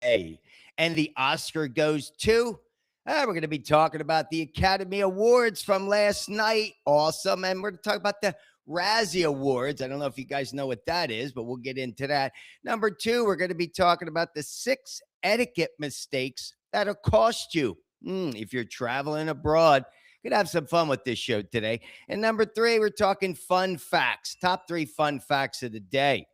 Hey, and the Oscar goes to. We're going to be talking about the Academy Awards from last night. Awesome. And we're going to talk about the Razzie Awards. I don't know if you guys know what that is, but we'll get into that. Number two, we're going to be talking about the 6 etiquette mistakes that'll cost you if you're traveling abroad. Could have some fun with this show today. And number three, we're talking fun facts, top 3 fun facts of the day.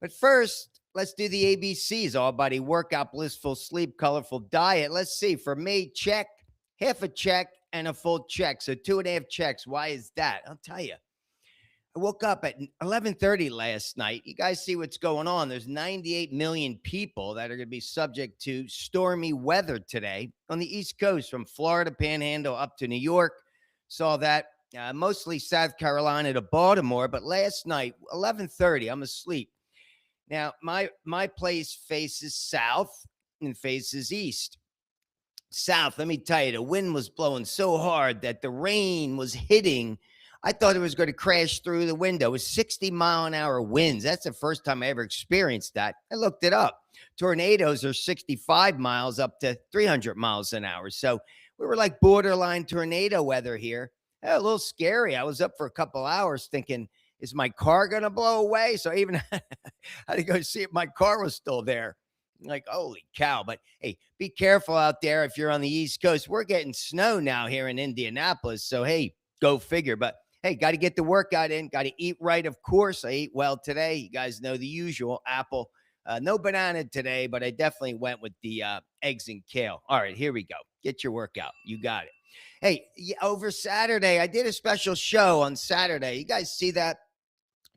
But first, let's do the ABCs: all body workout, blissful sleep, colorful diet. Let's see. For me, check, half a check, and a full check. So 2.5 checks. Why is that? I'll tell you. I woke up at 11:30 last night. You guys see what's going on. There's 98 million people that are going to be subject to stormy weather today on the East Coast, from Florida Panhandle up to New York. Saw that mostly South Carolina to Baltimore. But last night, 11:30, I'm asleep. Now, my place faces south and faces east. South, let me tell you, the wind was blowing so hard that the rain was hitting. I thought it was going to crash through the window. It was 60-mile-an-hour winds. That's the first time I ever experienced that. I looked it up. Tornadoes are 65 miles up to 300 miles an hour. So we were like borderline tornado weather here. A little scary. I was up for a couple hours thinking, is my car going to blow away? So I even had to go see if my car was still there. Like, holy cow. But hey, be careful out there if you're on the East Coast. We're getting snow now here in Indianapolis. So, hey, go figure. But hey, got to get the workout in. Got to eat right, of course. I ate well today. You guys know the usual: apple. No banana today, but I definitely went with the eggs and kale. All right, here we go. Get your workout. You got it. Hey, over Saturday, I did a special show on Saturday. You guys see that?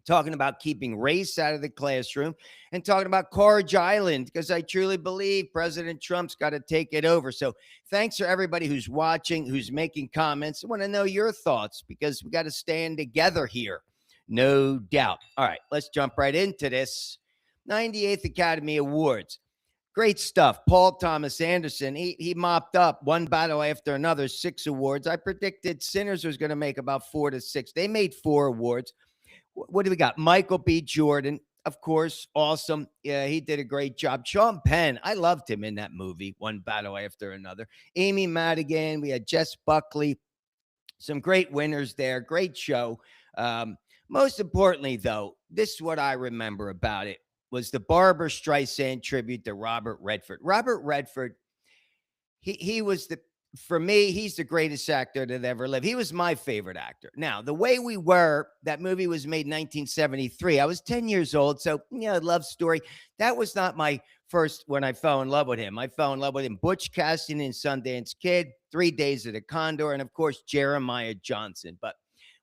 Talking about keeping race out of the classroom and talking about Carge Island, because I truly believe President Trump's got to take it over. So thanks for everybody who's watching, who's making comments. I want to know your thoughts, because we got to stand together here. No doubt. All right, let's jump right into this. 98th Academy Awards. Great stuff. Paul Thomas Anderson, he mopped up one battle after another, 6 awards. I predicted Sinners was going to make about 4 to 6. They made 4 awards. What do we got? Michael B. Jordan, of course. Awesome. Yeah, he did a great job. Sean Penn, I loved him in that movie, one battle after another. Amy Madigan, we had Jess Buckley. Some great winners there. Great show. Most importantly, though, this is what I remember about it, was the Barbra Streisand tribute to Robert Redford. Robert Redford, he was for me, he's the greatest actor that ever lived. He was my favorite actor. Now, The Way We Were, that movie was made in 1973. I was 10 years old. So, love story. That was not my first when I fell in love with him. I fell in love with him. Butch Cassidy and Sundance Kid, 3 Days of the Condor, and of course, Jeremiah Johnson. But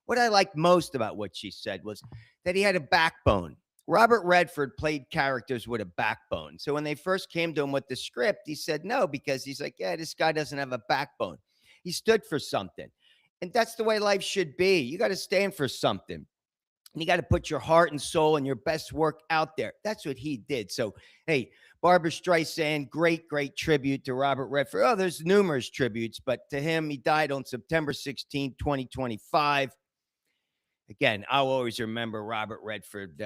what I liked most about what she said was that he had a backbone. Robert Redford played characters with a backbone. So when they first came to him with the script, he said no, because he's like, yeah, this guy doesn't have a backbone. He stood for something. And that's the way life should be. You got to stand for something. And you got to put your heart and soul and your best work out there. That's what he did. So, hey, Barbra Streisand, great, great tribute to Robert Redford. Oh, there's numerous tributes, but to him, he died on September 16, 2025. Again, I'll always remember Robert Redford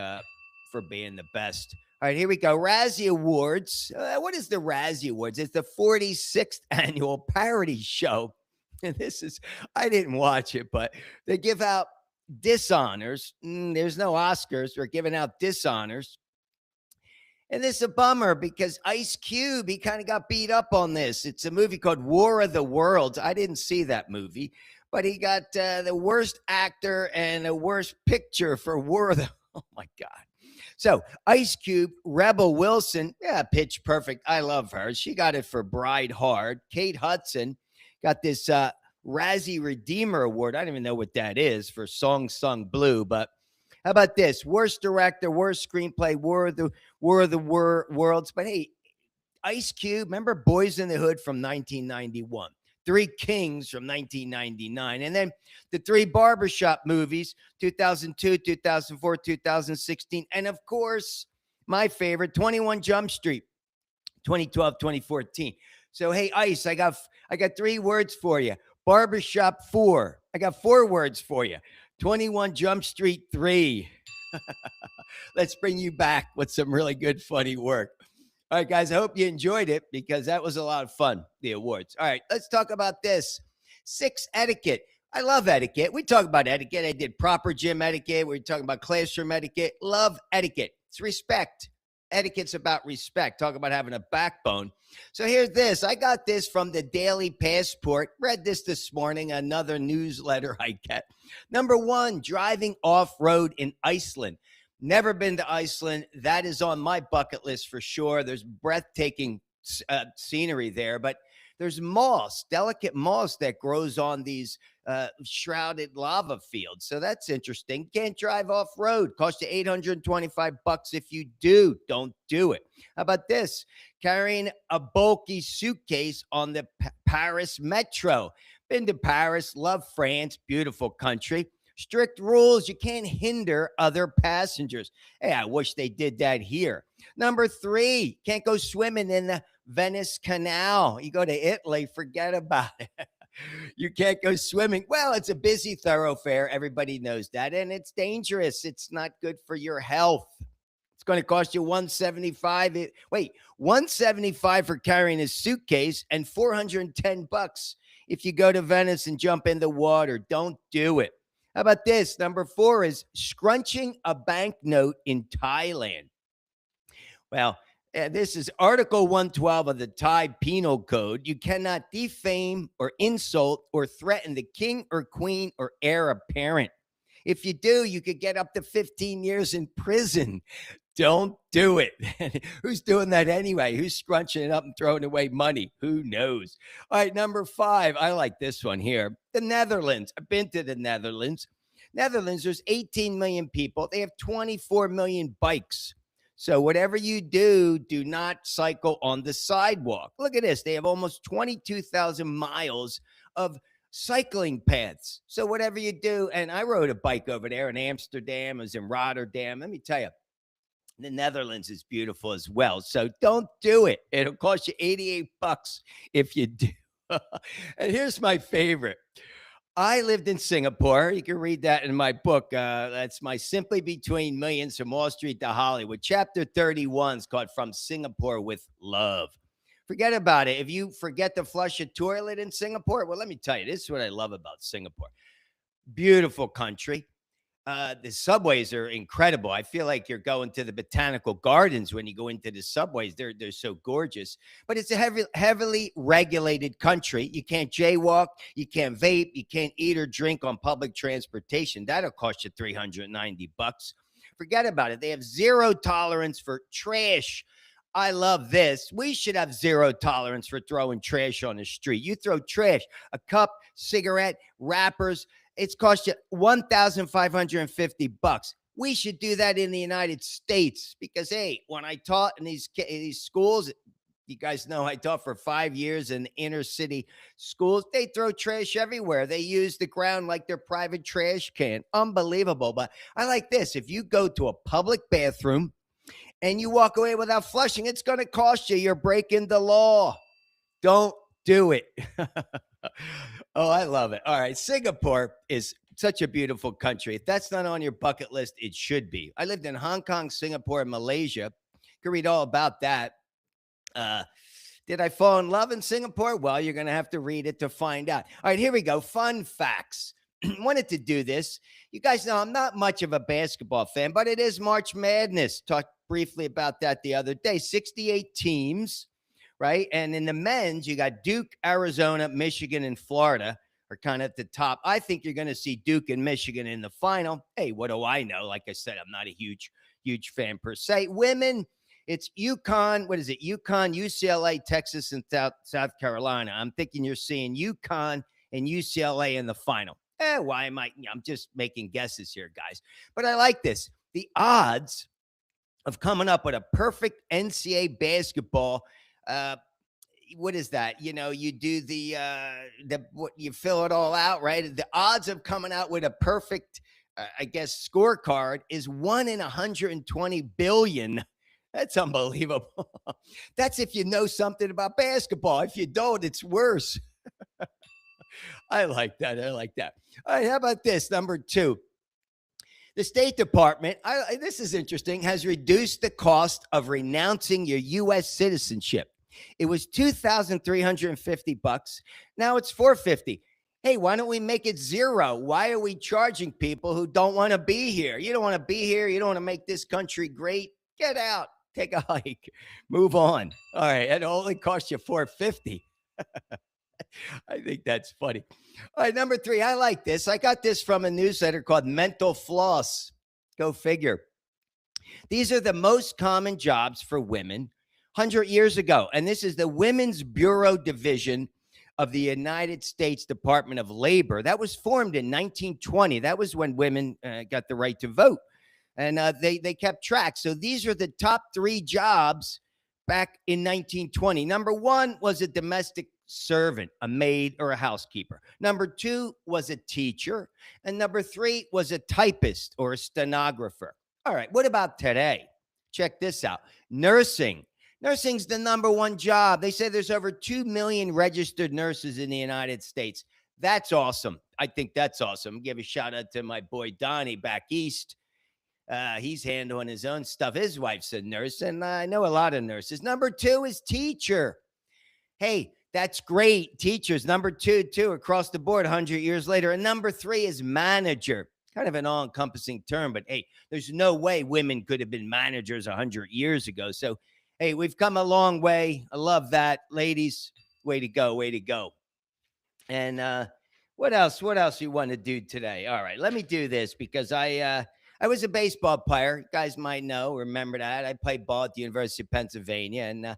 for being the best. All right, here we go. Razzie Awards. What is the Razzie Awards? It's the 46th annual parody show. And I didn't watch it, but they give out dishonors. There's no Oscars. They're giving out dishonors. And this is a bummer, because Ice Cube, he kind of got beat up on this. It's a movie called War of the Worlds. I didn't see that movie, but he got the worst actor and the worst picture for War of the... Oh, my God. So Ice Cube, Rebel Wilson, Pitch Perfect. I love her. She got it for Bride Hard. Kate Hudson got this Razzie Redeemer Award. I don't even know what that is, for Song Sung Blue. But how about this? Worst director, worst screenplay, War of the Worlds. But hey, Ice Cube, remember Boys in the Hood from 1991. Three Kings from 1999. And then the 3 Barbershop movies, 2002, 2004, 2016. And of course, my favorite, 21 Jump Street, 2012, 2014. So, hey, Ice, I got 3 words for you. Barbershop 4. I got 4 words for you. 21 Jump Street 3. Let's bring you back with some really good, funny work. All right, guys, I hope you enjoyed it because that was a lot of fun, the awards. All right, let's talk about this. 6, etiquette. I love etiquette. We talk about etiquette. I did proper gym etiquette. We're talking about classroom etiquette. Love etiquette. It's respect. Etiquette's about respect. Talk about having a backbone. So here's this. I got this from the Daily Passport. Read this morning, another newsletter I get. Number 1, driving off-road in Iceland. Never been to Iceland. That is on my bucket list for sure. There's breathtaking scenery there, but there's moss, delicate moss that grows on these shrouded lava fields. So that's interesting. Can't drive off road. Cost you $825 if you do. Don't do it. How about this? Carrying a bulky suitcase on the Paris metro. Been to Paris. Love France. Beautiful country. Strict rules. You can't hinder other passengers. Hey, I wish they did that here. Number 3, can't go swimming in the Venice Canal. You go to Italy, forget about it. You can't go swimming. Well, it's a busy thoroughfare. Everybody knows that. And it's dangerous. It's not good for your health. It's going to cost you $175. Wait, $175 for carrying a suitcase and $410 if you go to Venice and jump in the water. Don't do it. How about this? Number 4 is scrunching a banknote in Thailand. Well, this is Article 112 of the Thai Penal Code. You cannot defame or insult or threaten the king or queen or heir apparent. If you do, you could get up to 15 years in prison. Don't do it. Who's doing that anyway? Who's scrunching it up and throwing away money? Who knows? All right, number 5. I like this one here. The Netherlands. I've been to the Netherlands. Netherlands, there's 18 million people. They have 24 million bikes. So whatever you do, do not cycle on the sidewalk. Look at this. They have almost 22,000 miles of cycling paths. So whatever you do, and I rode a bike over there in Amsterdam, I was in Rotterdam. Let me tell you, the Netherlands is beautiful as well. So don't do it. It'll cost you $88 if you do. And here's my favorite. I lived in Singapore. You can read that in my book. That's my Simply Between Millions from Wall Street to Hollywood. Chapter 31 is called From Singapore with Love. Forget about it. If you forget to flush a toilet in Singapore, well, let me tell you, this is what I love about Singapore. Beautiful country. The subways are incredible. I feel like you're going to the botanical gardens when you go into the subways. They're so gorgeous. But it's a heavily regulated country. You can't jaywalk. You can't vape. You can't eat or drink on public transportation. That'll cost you $390. Forget about it. They have zero tolerance for trash. I love this. We should have zero tolerance for throwing trash on the street. You throw trash, a cup, cigarette, wrappers, it's cost you $1,550. We should do that in the United States because, hey, when I taught in these schools, you guys know I taught for 5 years in inner city schools. They throw trash everywhere. They use the ground like their private trash can. Unbelievable. But I like this. If you go to a public bathroom and you walk away without flushing, it's going to cost you. You're breaking the law. Don't do it. Oh, I love it. All right. Singapore is such a beautiful country. If that's not on your bucket list, it should be. I lived in Hong Kong, Singapore, and Malaysia. You can read all about that. Did I fall in love in Singapore? Well, you're going to have to read it to find out. All right, here we go. Fun facts. Wanted to do this. You guys know I'm not much of a basketball fan, but it is March Madness. Talked briefly about that the other day. 68 teams. Right. And in the men's, you got Duke, Arizona, Michigan, and Florida are kind of at the top. I think you're going to see Duke and Michigan in the final. Hey, what do I know? Like I said, I'm not a huge fan per se. Women, it's UConn. What is it? UConn, UCLA, Texas, and South Carolina. I'm thinking you're seeing UConn and UCLA in the final. Why am I? I'm just making guesses here, guys. But I like this. The odds of coming up with a perfect NCAA basketball what is that? You know, you do what you fill it all out, right? The odds of coming out with a perfect, I guess, scorecard is 1 in 120 billion. That's unbelievable. That's if you know something about basketball. If you don't, it's worse. I like that. All right, how about this? Number 2. The State Department, this is interesting, has reduced the cost of renouncing your U.S. citizenship. It was $2,350. Now it's $450. Hey, why don't we make it zero? Why are we charging people who don't want to be here? You don't want to be here. You don't want to make this country great. Get out. Take a hike. Move on. All right. It only costs you $450. I think that's funny. All right, number 3. I like this. I got this from a newsletter called Mental Floss. Go figure. These are the most common jobs for women 100 years ago. And this is the Women's Bureau Division of the United States Department of Labor. That was formed in 1920. That was when women got the right to vote. And they kept track. So these are the top 3 jobs back in 1920. Number 1 was a domestic servant, a maid or a housekeeper. Number 2 was a teacher. And number 3 was a typist or a stenographer. All right, what about today? Check this out. Nursing. Nursing's the number 1 job. They say there's over 2 million registered nurses in the United States. That's awesome. I think that's awesome. Give a shout out to my boy Donnie back east. He's handling his own stuff. His wife's a nurse, and I know a lot of nurses. Number 2 is teacher. Hey, that's great. Teachers. Number 2, too, across the board 100 years later. And number 3 is manager. Kind of an all-encompassing term, but hey, there's no way women could have been managers 100 years ago. So, hey, we've come a long way. I love that. Ladies, way to go, way to go. And what else? What else you want to do today? All right, let me do this because I was a baseball player. You guys might know, remember that. I played ball at the University of Pennsylvania, and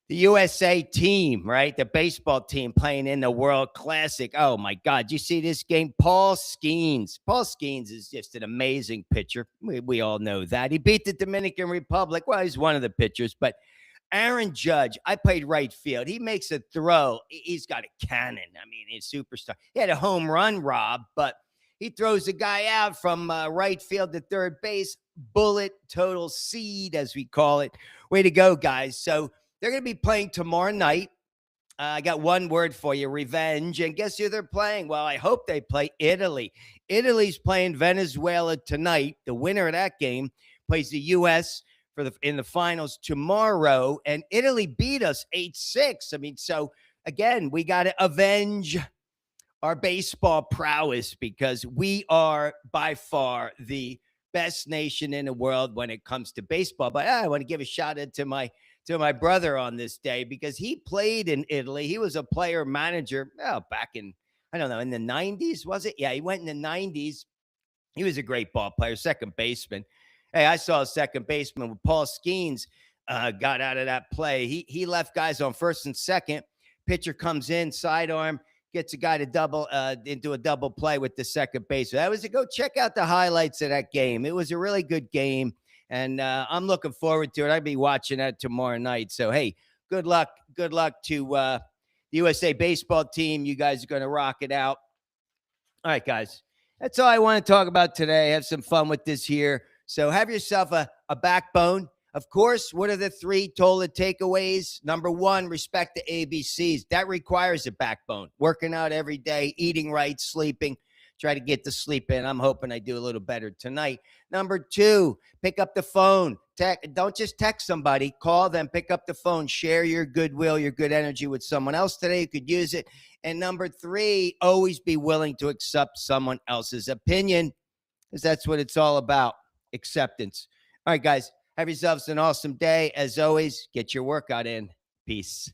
the USA team, right? The baseball team playing in the World Classic. Oh, my God. You see this game? Paul Skeens. Paul Skeens is just an amazing pitcher. We all know that. He beat the Dominican Republic. Well, he's one of the pitchers, but Aaron Judge, I played right field. He makes a throw. He's got a cannon. I mean, he's a superstar. He had a home run, Rob, but he throws a guy out from right field to third base. Bullet, total seed, as we call it. Way to go, guys. So they're going to be playing tomorrow night. I got one word for you, revenge. And guess who they're playing? Well, I hope they play Italy. Italy's playing Venezuela tonight. The winner of that game plays the U.S. in the finals tomorrow. And Italy beat us 8-6. I mean, so again, we got to avenge our baseball prowess because we are by far the best nation in the world when it comes to baseball. But I want to give a shout out to my brother on this day because he played in Italy. He was a player manager back in, I don't know, in the 90s, was it? Yeah, he went in the 90s. He was a great ball player, second baseman. Hey, I saw a second baseman with Paul Skeens got out of that play. He left guys on first and second. Pitcher comes in, sidearm, gets a guy to double into a double play with the second baseman. That was go check out the highlights of that game. It was a really good game. And I'm looking forward to it. I'll be watching that tomorrow night. So, hey, good luck. Good luck to the USA baseball team. You guys are going to rock it out. All right, guys. That's all I want to talk about today. Have some fun with this here. So have yourself a backbone. Of course, what are the 3 Tola takeaways? Number 1, respect the ABCs. That requires a backbone. Working out every day, eating right, sleeping. Try to get to sleep in. I'm hoping I do a little better tonight. Number 2, pick up the phone. Don't just text somebody. Call them. Pick up the phone. Share your goodwill, your good energy with someone else today who could use it. And number 3, always be willing to accept someone else's opinion because that's what it's all about, acceptance. All right, guys, have yourselves an awesome day. As always, get your workout in. Peace.